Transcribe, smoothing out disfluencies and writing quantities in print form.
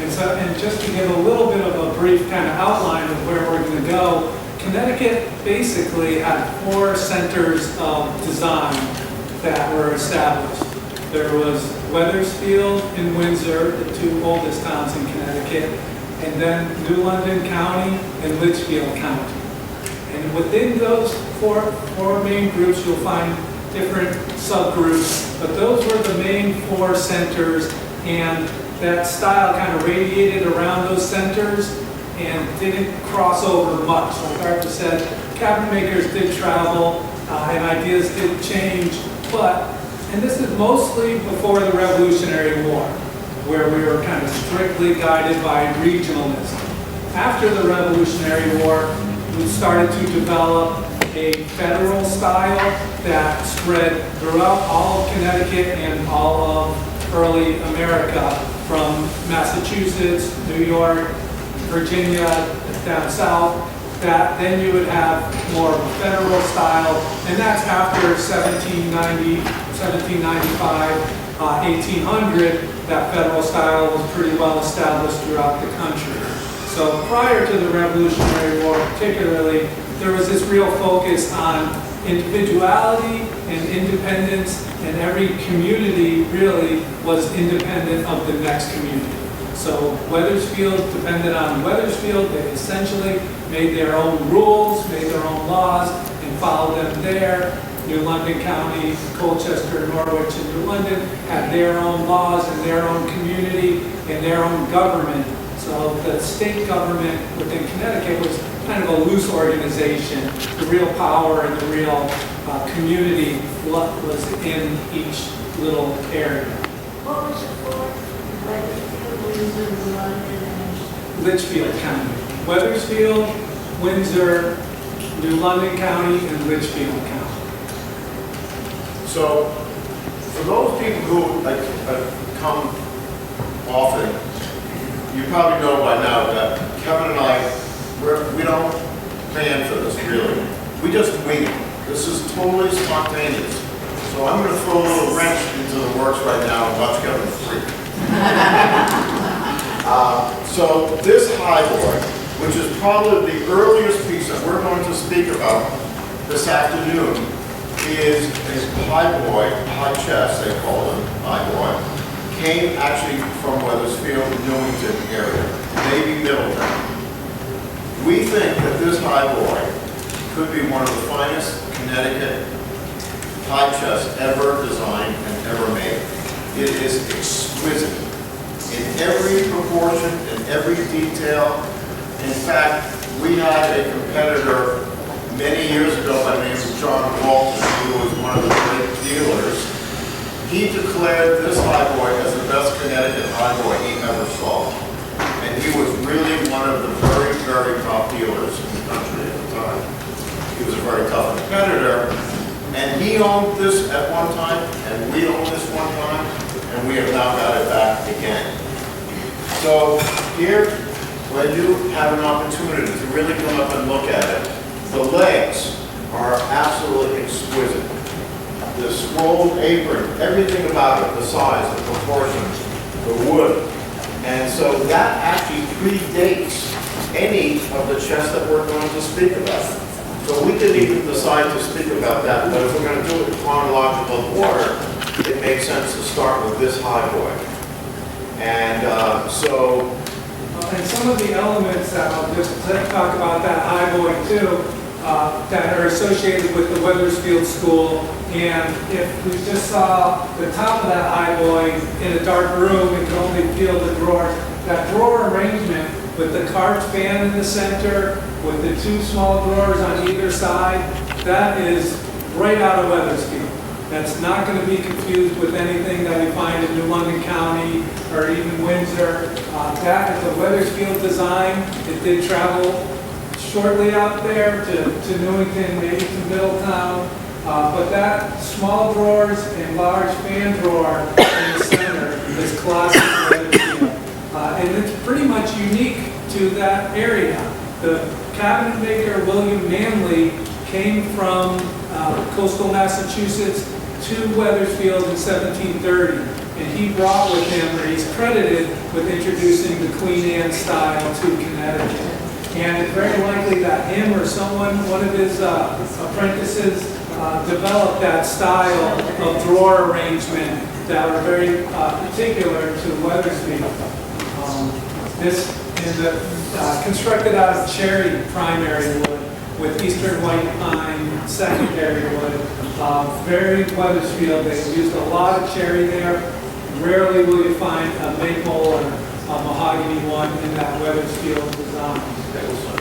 And just to give a little bit of a brief kind of outline of where we're going to go, Connecticut basically had 4 centers of design that were established. There was Wethersfield and Windsor, the 2 oldest towns in Connecticut, and then New London County and Litchfield County. And within those four main groups, you'll find different subgroups, but those were the main 4 centers, and that style kind of radiated around those centers and didn't cross over much. Like Arthur said, cabinet makers did travel and ideas did change, and this is mostly before the Revolutionary War, where we were kind of strictly guided by regionalism. After the Revolutionary War, we started to develop a federal style that spread throughout all of Connecticut and all of early America, from Massachusetts, New York, Virginia, down south. That then you would have more of a federal style, and that's after 1790, 1795, 1800, that federal style was pretty well established throughout the country. So prior to the Revolutionary War particularly, there was this real focus on individuality and independence, and every community really was independent of the next community. So Wethersfield depended on Wethersfield. They essentially made their own rules, made their own laws, and followed them there. New London County, Colchester, Norwich, and New London had their own laws and their own community and their own government. So the state government within Connecticut was kind of a loose organization. The real power and the real community was in each little area. What was it for? Litchfield County. Wethersfield, Windsor, New London County, and Litchfield County. So, for those people who come often, you probably know by now that Kevin and I, we don't plan for this really. We just wing it. This is totally spontaneous. So I'm going to throw a little wrench into the works right now and watch Kevin freak. So this highboy, which is probably the earliest piece that we're going to speak about this afternoon, is highboy, high chest, they call them, highboy, came actually from Wethersfield, Newington area, maybe Middletown. We think that this highboy could be one of the finest Connecticut high chests ever designed and ever made. It is exquisite in every proportion, in every detail. In fact, we had a competitor many years ago by the name of John Walton, who was one of the great dealers. He declared this highboy as the best Connecticut highboy he ever saw. And he was really one of the very, very top dealers in the country at the time. He was a very tough competitor. And he owned this at one time, and we owned this one time, and we have now got it back again. So here, when you have an opportunity to really come up and look at it, the legs are absolutely exquisite. The scrolled apron, everything about it, the size, the proportions, the wood. And so that actually predates any of the chests that we're going to speak about. So we could even decide to speak about that, but if we're going to do it in chronological order, it makes sense to start with this highboy. And and some of the elements that I'll just talk about that highboy too, that are associated with the Wethersfield School. And if we just saw the top of that highboy in a dark room and could only feel the drawers, that drawer arrangement with the carved fan in the center, with the 2 small drawers on either side, that is right out of Wethersfield. That's not going to be confused with anything that we find in New London County or even Windsor. That is a Wethersfield design. It did travel shortly out there to Newington, maybe to Middletown. But that small drawers and large fan drawer in the center is classic Wethersfield. And it's pretty much unique to that area. The cabinet maker, William Manley, came from coastal Massachusetts to Wethersfield in 1730. And he brought with him, or he's credited with introducing the Queen Anne style to Connecticut. And it's very likely that him or someone, one of his apprentices, developed that style of drawer arrangement that were very particular to Wethersfield. Constructed out of cherry primary wood with eastern white pine secondary wood. Very Wethersfield. They used a lot of cherry there. Rarely will you find a maple or a mahogany one in that Wethersfield design. That was